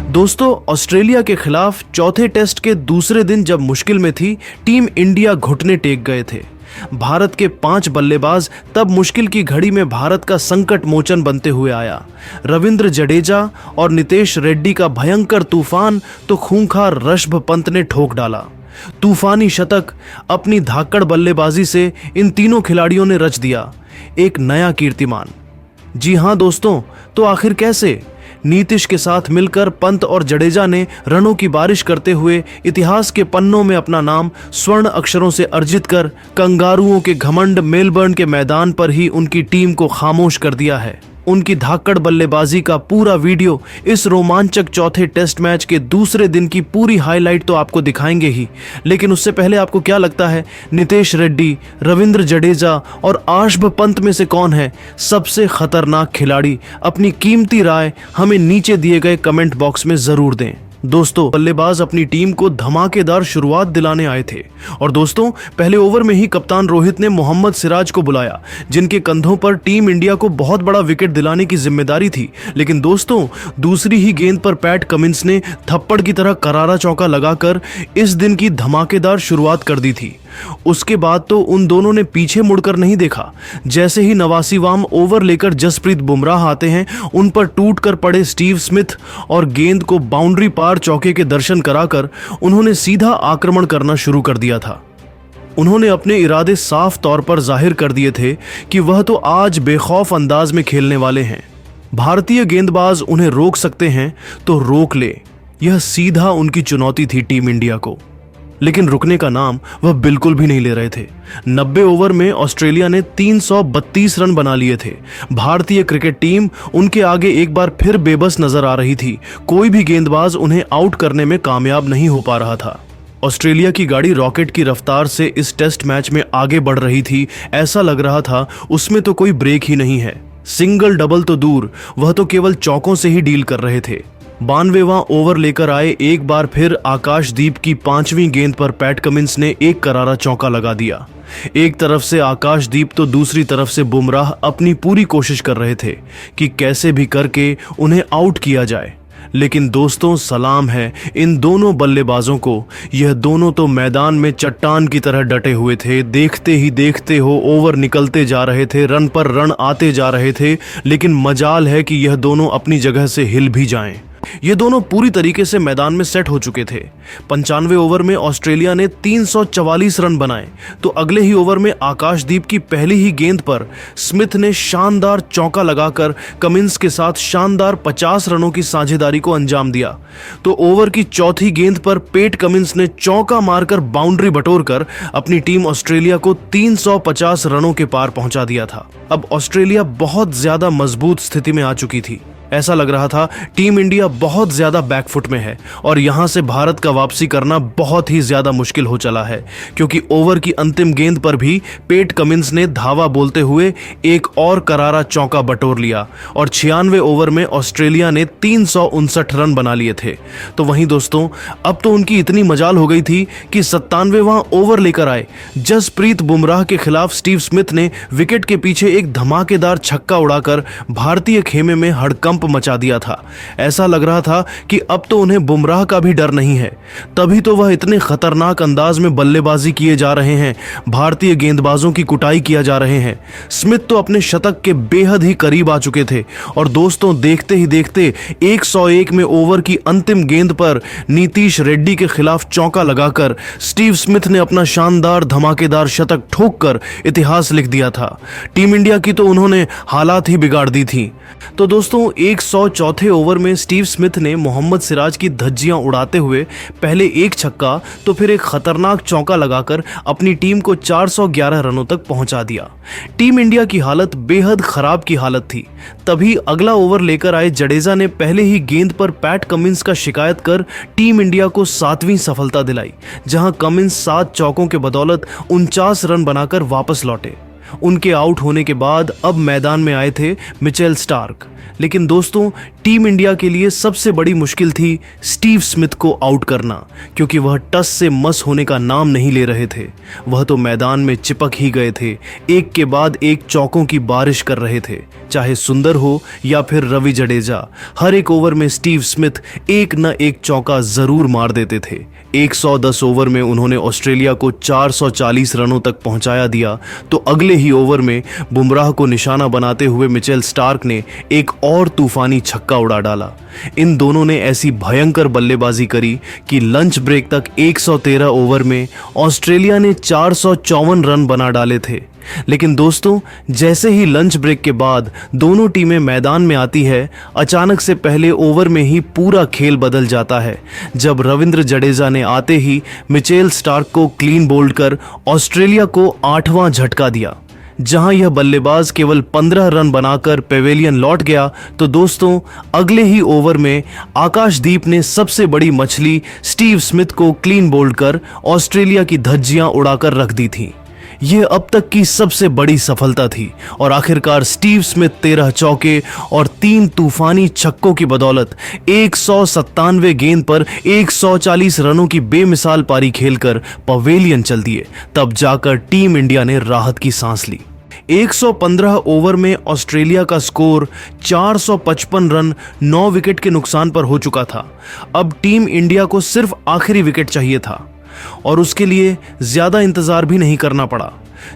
दोस्तों, ऑस्ट्रेलिया के खिलाफ चौथे टेस्ट के दूसरे दिन जब मुश्किल में थी, टीम इंडिया घुटने टेक गए थे। भारत के 5 बल्लेबाज तब मुश्किल की घड़ी में भारत का संकट मोचन बनते हुए आया। रविंद्र जडेजा और नितेश रेड्डी का भयंकर तूफान तो खूंखार ऋषभ पंत ने ठोक डाला। तूफानी शतक अपनी धाकड़ बल्लेबाजी से इन तीनों खिलाड़ियों ने रच दिया एक नया कीर्तिमान। जी हां दोस्तों, तो आखिर कैसे? नीतीश के साथ मिलकर पंत और जडेजा ने रनों की बारिश करते हुए इतिहास के पन्नों में अपना नाम स्वर्ण अक्षरों से अर्जित कर कंगारुओं के घमंड मेलबर्न के मैदान पर ही उनकी टीम को खामोश कर दिया है। उनकी धाकड़ बल्लेबाजी का पूरा वीडियो इस रोमांचक चौथे टेस्ट मैच के दूसरे दिन की पूरी हाईलाइट तो आपको दिखाएंगे ही, लेकिन उससे पहले आपको क्या लगता है, नितेश रेड्डी, रविंद्र जडेजा और ऋषभ पंत में से कौन है सबसे खतरनाक खिलाड़ी? अपनी कीमती राय हमें नीचे दिए गए कमेंट बॉक्स में जरूर दें। दोस्तों, बल्लेबाज अपनी टीम को धमाकेदार शुरुआत दिलाने आए थे और दोस्तों, पहले ओवर में ही कप्तान रोहित ने मोहम्मद सिराज को बुलाया, जिनके कंधों पर टीम इंडिया को बहुत बड़ा विकेट दिलाने की जिम्मेदारी थी। लेकिन दोस्तों, दूसरी ही गेंद पर पैट कमिंस ने थप्पड़ की तरह करारा चौका लगाकर इस दिन की धमाकेदार शुरुआत कर दी थी। उसके बाद तो उन दोनों ने पीछे मुड़कर नहीं देखा। जैसे ही नवासी वाम ओवर लेकर जसप्रीत बुमराह आते हैं, उन पर टूट कर पड़े स्टीव स्मिथ और गेंद को बाउंड्री पार चौके के दर्शन कराकर उन्होंने सीधा आक्रमण करना शुरू कर दिया था। उन्होंने अपने इरादे साफ तौर पर जाहिर कर दिए थे कि वह तो आज बेखौफ अंदाज में खेलने वाले हैं। भारतीय गेंदबाज उन्हें रोक सकते हैं तो रोक ले, यह सीधा उनकी चुनौती थी टीम इंडिया को। लेकिन रुकने का नाम वह बिल्कुल भी नहीं ले रहे थे। 90 ओवर में ऑस्ट्रेलिया ने 332 रन बना लिए थे। भारतीय क्रिकेट टीम उनके आगे एक बार फिर बेबस नजर आ रही थी। कोई भी गेंदबाज उन्हें आउट करने में कामयाब नहीं हो पा रहा था। ऑस्ट्रेलिया की गाड़ी रॉकेट की रफ्तार से इस टेस्ट मैच में आगे बढ़ रही थी। ऐसा लग रहा था उसमें तो कोई ब्रेक ही नहीं है। सिंगल डबल तो दूर, वह तो केवल चौकों से ही डील कर रहे थे। 92वां ओवर लेकर आए एक बार फिर आकाशदीप की 5वीं गेंद पर पैट कमिंस ने एक करारा चौका लगा दिया। एक तरफ से आकाशदीप तो दूसरी तरफ से बुमराह अपनी पूरी कोशिश कर रहे थे कि कैसे भी करके उन्हें आउट किया जाए। लेकिन दोस्तों, सलाम है इन दोनों बल्लेबाजों को। यह दोनों तो मैदान में चट्टान की तरह डटे हुए थे। देखते ही देखते हो ओवर निकलते जा रहे थे, रन पर रन आते जा रहे थे। लेकिन मजाल है कि यह दोनों अपनी जगह से हिल भी जाएं। ये दोनों पूरी तरीके से मैदान में सेट हो चुके थे। 95 ओवर में ऑस्ट्रेलिया ने 344 रन बनाए तो अगले ही ओवर में आकाशदीप की पहली ही गेंद पर स्मिथ ने शानदार चौका लगाकर कमिंस के साथ शानदार 50 रनों की साझेदारी को अंजाम दिया। तो ओवर की चौथी गेंद पर पेट कमिंस ने चौका मारकर बाउंड्री बटोरकर अपनी टीम ऑस्ट्रेलिया को 350 रनों के पार पहुंचा दिया था। अब ऑस्ट्रेलिया बहुत ज्यादा मजबूत स्थिति में आ चुकी थी। ऐसा लग रहा था टीम इंडिया बहुत ज्यादा बैकफुट में है और यहां से भारत का वापसी करना बहुत ही ज्यादा मुश्किल हो चला है, क्योंकि ओवर की अंतिम गेंद पर भी पेट कमिंस ने धावा बोलते हुए एक और करारा चौका बटोर लिया और 96 ओवर में ऑस्ट्रेलिया ने 359 रन बना लिए थे। तो वहीं दोस्तों, अब तो उनकी इतनी मजाल हो गई थी कि 97वां ओवर लेकर आए जसप्रीत बुमराह के खिलाफ स्टीव स्मिथ ने विकेट के पीछे एक धमाकेदार छक्का उड़ाकर भारतीय खेमे में हड़कंप मचा दिया था। ऐसा लग रहा था कि अब तो उन्हें बुमराह का भी डर नहीं है। तभी तो वह इतने खतरनाक अंदाज में बल्लेबाजी किए जा रहे हैं, भारतीय गेंदबाजों की कुटाई किया जा रहे हैं। स्मिथ तो अपने शतक के बेहद ही करीब आ चुके थे और दोस्तों, देखते ही देखते 101 में ओवर की अंतिम गेंद पर नीतीश रेड्डी के खिलाफ चौका लगाकर स्टीव स्मिथ ने अपना शानदार धमाकेदार शतक ठोककर इतिहास लिख दिया था। टीम इंडिया की तो उन्होंने हालात ही बिगाड़ दी थी। तो दोस्तों, 104 ओवर में स्टीव स्मिथ ने मोहम्मद सिराज की धज्जियां उड़ाते हुए पहले एक छक्का तो फिर एक खतरनाक चौका लगाकर अपनी टीम को 411 रनों तक पहुंचा दिया। टीम इंडिया की हालत बेहद खराब की हालत थी। तभी अगला ओवर लेकर आए जडेजा ने पहले ही गेंद पर पैट कमिंस का शिकायत कर टीम इंडिया को 7वीं सफलता दिलाई, जहां कमिंस 7 चौकों के बदौलत 49 रन बनाकर वापस लौटे। उनके आउट होने के बाद अब मैदान में आए थे मिचेल स्टार्क। लेकिन दोस्तों, टीम इंडिया के लिए सबसे बड़ी मुश्किल थी स्टीव स्मिथ को आउट करना, क्योंकि वह टस से मस होने का नाम नहीं ले रहे थे। वह तो मैदान में चिपक ही गए थे, एक के बाद एक चौकों की बारिश कर रहे थे, चाहे सुंदर हो या फिर रवि जडेजा। हर एक ओवर में स्टीव स्मिथ एक न एक चौका जरूर मार देते थे। 110 ओवर में उन्होंने ऑस्ट्रेलिया को 440 रनों तक पहुंचाया दिया, तो अगले ही ओवर में बुमराह को निशाना बनाते हुए मिचेल स्टार्क ने एक और तूफानी छक्का उड़ा डाला। इन दोनों ने ऐसी भयंकर बल्लेबाजी करी कि लंच ब्रेक तक 113 ओवर में ऑस्ट्रेलिया ने 454 रन बना डाले थे। लेकिन दोस्तों, जैसे ही लंच ब्रेक के बाद दोनों टीमें मैदान में आती है, अचानक से पहले ओवर में ही पूरा खेल बदल जाता है, जब रविंद्र जडेजा ने आते ही मिचेल स्टार्क को क्लीन बोल्ड कर ऑस्ट्रेलिया को 8वां झटका दिया। जहां यह बल्लेबाज केवल 15 रन बनाकर पेवेलियन लौट गया, तो दोस्तों अगले ही ओवर में आकाशदीप ने सबसे बड़ी मछली स्टीव स्मिथ को क्लीन बोल्ड कर ऑस्ट्रेलिया की धज्जियां उड़ाकर रख दी थी। यह अब तक की सबसे बड़ी सफलता थी और आखिरकार स्टीव स्मिथ 13 चौके और 3 तूफानी छक्कों की बदौलत 197 गेंद पर 140 रनों की बेमिसाल पारी खेलकर पवेलियन चल दिए। तब जाकर टीम इंडिया ने राहत की सांस ली। 115 ओवर में ऑस्ट्रेलिया का स्कोर 455 रन 9 विकेट के नुकसान पर हो चुका था। अब टीम इंडिया को सिर्फ आखिरी विकेट चाहिए था और उसके लिए ज्यादा इंतजार भी नहीं करना पड़ा।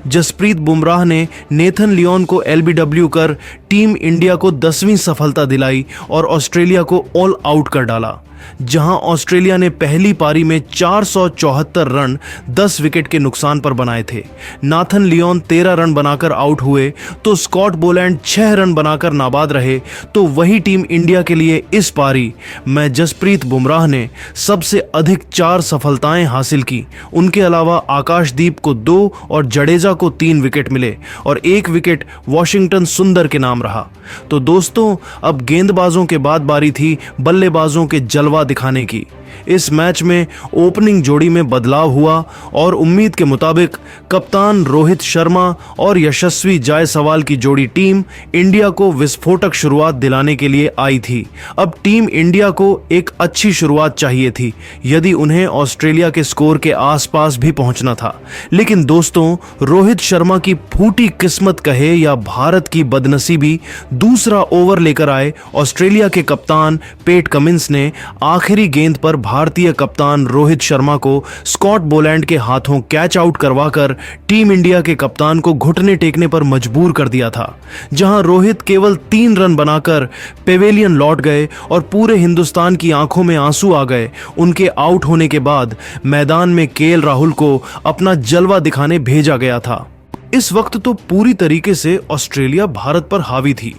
जसप्रीत बुमराह ने नेथन लियोन को एलबीडब्ल्यू कर टीम इंडिया को 10वीं सफलता दिलाई और ऑस्ट्रेलिया को ऑल आउट कर डाला। जहां ऑस्ट्रेलिया ने पहली पारी में 474 रन 10 विकेट के नुकसान पर बनाए थे। नाथन लियोन 13 रन बनाकर आउट हुए, तो स्कॉट बोलैंड 6 रन बनाकर नाबाद रहे। तो वही टीम इंडिया के लिए इस पारी में जसप्रीत बुमराह ने सबसे अधिक 4 सफलताएं हासिल की। उनके अलावा आकाशदीप को 2 और जडेजा को 3 विकेट मिले और 1 विकेट वॉशिंगटन सुंदर के नाम रहा। तो दोस्तों, अब गेंदबाजों के बाद बारी थी बल्लेबाजों के जलवा दिखाने की। इस मैच में ओपनिंग जोड़ी में बदलाव हुआ और उम्मीद के मुताबिक कप्तान रोहित शर्मा और यशस्वी जायसवाल की जोड़ी टीम इंडिया को विस्फोटक शुरुआत दिलाने के लिए आई थी। अब टीम इंडिया को एक अच्छी शुरुआत चाहिए थी यदि उन्हें ऑस्ट्रेलिया के स्कोर के आसपास भी पहुंचना था। लेकिन दोस्तों, रोहित शर्मा की फूटी किस्मत कहे या भारत की बदनसीबी, दूसरा ओवर लेकर आए ऑस्ट्रेलिया के कप्तान पैट कमिंस ने आखिरी गेंद पर भारतीय कप्तान रोहित शर्मा को स्कॉट बोलैंड के हाथों कैच आउट करवाकर टीम इंडिया के कप्तान को घुटने टेकने पर मजबूर कर दिया था। जहां रोहित केवल 3 रन बनाकर पेवेलियन लौट गए और पूरे हिंदुस्तान की आंखों में आंसू आ गए। उनके आउट होने के बाद मैदान में केएल राहुल को अपना जलवा दिखाने भेजा गया था। इस वक्त तो पूरी तरीके से ऑस्ट्रेलिया भारत पर हावी थी,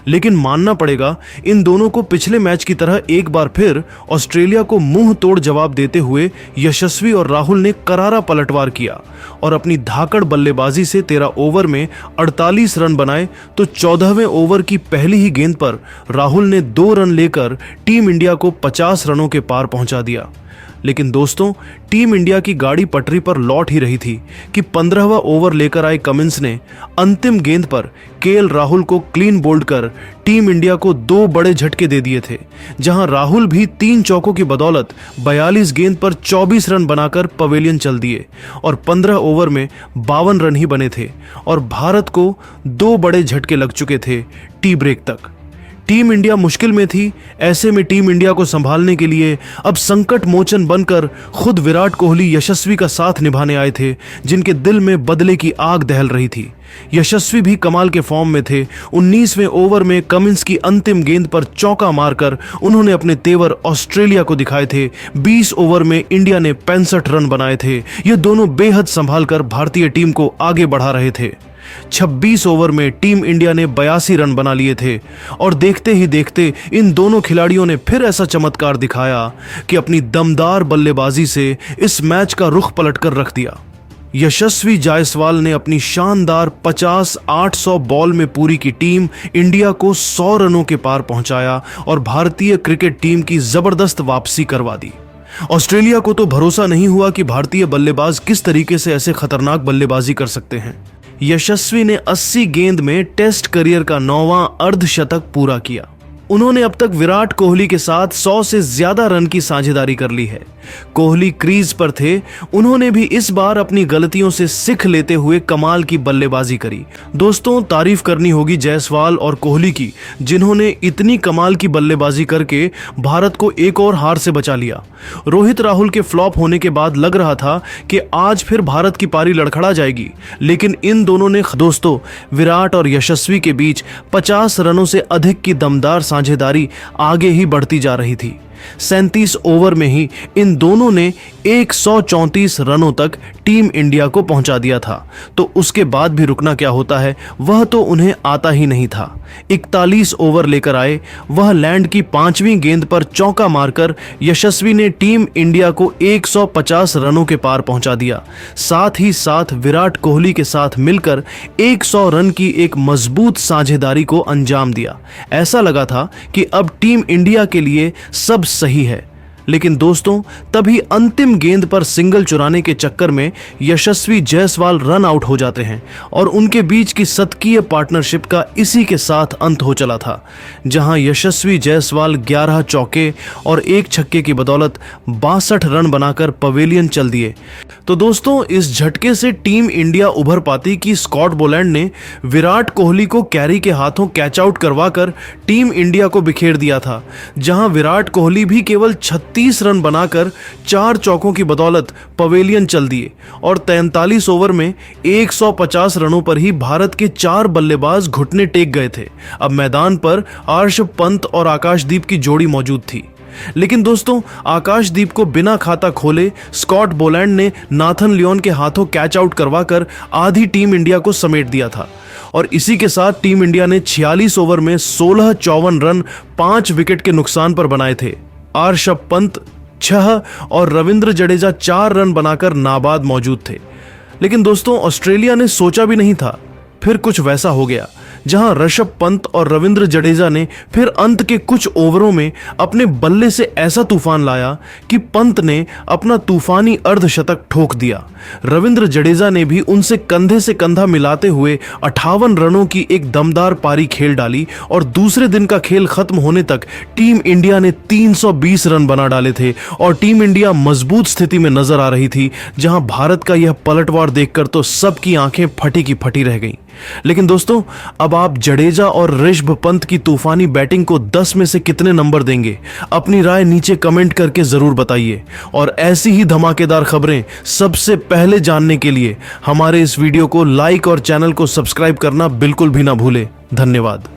लेकिन मानना पड़ेगा इन दोनों को पिछले मैच की तरह एक बार फिर ऑस्ट्रेलिया को मुंह तोड़ जवाब देते हुए यशस्वी और राहुल ने करारा पलटवार किया और अपनी धाकड़ बल्लेबाजी से 13 ओवर में 48 रन बनाए। तो 14वें ओवर की पहली ही गेंद पर राहुल ने 2 रन लेकर टीम इंडिया को 50 रनों के पार पहुंचा दिया। लेकिन दोस्तों, टीम इंडिया की गाड़ी पटरी पर लौट ही रही थी कि 15वां ओवर लेकर आए कमिंस ने अंतिम गेंद पर केएल राहुल को क्लीन बोल्ड कर टीम इंडिया को 2 बड़े झटके दे दिए थे। जहां राहुल भी 3 चौकों की बदौलत 42 गेंद पर 24 रन बनाकर पवेलियन चल दिए और 15 ओवर में 52 रन ही बने थे और भारत को 2 बड़े झटके लग चुके थे टी ब्रेक तक। टीम इंडिया मुश्किल में थी। ऐसे में टीम इंडिया को संभालने के लिए अब संकट मोचन बनकर खुद विराट कोहली यशस्वी का साथ निभाने आए थे, जिनके दिल में बदले की आग दहल रही थी। यशस्वी भी कमाल के फॉर्म में थे। 19वें ओवर में कमिंस की अंतिम गेंद पर चौका मारकर उन्होंने अपने तेवर ऑस्ट्रेलिया को दिखाए थे। 20 ओवर में इंडिया ने 65 रन बनाए थे। ये दोनों बेहद संभालकर भारतीय टीम को आगे बढ़ा रहे थे। 26 ओवर में टीम इंडिया ने 82 रन बना लिए थे और देखते ही देखते इन दोनों खिलाड़ियों ने फिर ऐसा चमत्कार दिखाया कि अपनी दमदार बल्लेबाजी से इस मैच का रुख पलटकर रख दिया। यशस्वी जायसवाल ने अपनी शानदार 50-800 बॉल में पूरी की टीम इंडिया को 100 रनों के पार पहुंचाया और भारतीय क्रिकेट टीम की जबरदस्त वापसी करवा दी। ऑस्ट्रेलिया को तो भरोसा नहीं हुआ कि भारतीय बल्लेबाज किस तरीके से ऐसे खतरनाक बल्लेबाजी कर सकते हैं। यशस्वी ने 80 गेंद में टेस्ट करियर का 9वां अर्धशतक पूरा किया। उन्होंने अब तक विराट कोहली के साथ 100 से ज्यादा रन की साझेदारी कर ली है। कोहली क्रीज पर थे, उन्होंने भी इस बार अपनी गलतियों से सीख लेते हुए कमाल की बल्लेबाजी करी। दोस्तों, तारीफ करनी होगी जायसवाल और कोहली की, जिन्होंने इतनी कमाल की बल्लेबाजी करके भारत को एक और हार से बचा लिया। रोहित राहुल के फ्लॉप होने के बाद लग रहा था कि आज फिर भारत की पारी लड़खड़ा जाएगी, लेकिन इन दोनों ने दोस्तों विराट और यशस्वी के बीच 50 रनों से अधिक की दमदार साझेदारी आगे ही बढ़ती जा रही थी। 37 ओवर में ही इन दोनों ने 134 रनों तक टीम इंडिया को पहुंचा दिया था। तो उसके बाद भी रुकना क्या होता है वह तो उन्हें आता ही नहीं था। 41 ओवर लेकर आए, वह लैंड की 5वीं गेंद पर चौका मारकर यशस्वी ने टीम इंडिया को 150 रनों के पार पहुंचा दिया। साथ ही साथ विराट कोहली के साथ मिलकर 100 रन की एक मजबूत साझेदारी को अंजाम दिया। ऐसा लगा था कि अब टीम इंडिया के लिए सब सही है। लेकिन दोस्तों, तभी अंतिम गेंद पर सिंगल चुराने के चक्कर में यशस्वी जायसवाल रन आउट हो जाते हैं और उनके बीच की शतकीय पार्टनरशिप का इसी के साथ अंत हो चला था, जहां यशस्वी जायसवाल 11 चौके और 1 छक्के की बदौलत 62 रन बनाकर पवेलियन चल दिए। तो दोस्तों, इस झटके से टीम इंडिया उभर पाती कि स्कॉट बोलैंड ने विराट कोहली को कैरी के हाथों कैच आउट करवाकर टीम इंडिया को बिखेर दिया था, जहां विराट कोहली भी केवल 36 रन बनाकर 4 चौकों की बदौलत पवेलियन चल दिए और 43 ओवर में 150 रनों पर ही भारत के 4 बल्लेबाज घुटने टेक गए थे। अब मैदान पर ऋषभ पंत और आकाशदीप की जोड़ी मौजूद थी। लेकिन दोस्तों, आकाशदीप को बिना खाता खोले स्कॉट बोलैंड ने नाथन लियोन के हाथों कैच आउट करवाकर आधी टीम इंडिया को समेट दिया था और इसी के साथ टीम इंडिया ने 46 ओवर में 16 रन 5 विकेट के नुकसान पर बनाए थे। ऋषभ पंत 6 और रविंद्र जडेजा 4 रन बनाकर नाबाद मौजूद थे। लेकिन दोस्तों, ऑस्ट्रेलिया ने सोचा भी नहीं था, फिर कुछ वैसा हो गया, जहां ऋषभ पंत और रविंद्र जडेजा ने फिर अंत के कुछ ओवरों में अपने बल्ले से ऐसा तूफान लाया कि पंत ने अपना तूफानी अर्धशतक ठोक दिया। रविंद्र जडेजा ने भी उनसे कंधे से कंधा मिलाते हुए 58 रनों की एक दमदार पारी खेल डाली और दूसरे दिन का खेल खत्म होने तक टीम इंडिया ने 320 रन बना डाले थे और टीम इंडिया मजबूत स्थिति में नजर आ रही थी, जहां भारत का यह पलटवार देखकर तो सबकी आंखें फटी की फटी रह गईं। लेकिन दोस्तों, अब आप जडेजा और ऋषभ पंत की तूफानी बैटिंग को 10 में से कितने नंबर देंगे? अपनी राय नीचे कमेंट करके जरूर बताइए और ऐसी ही धमाकेदार खबरें सबसे पहले जानने के लिए हमारे इस वीडियो को लाइक और चैनल को सब्सक्राइब करना बिल्कुल भी ना भूलें। धन्यवाद।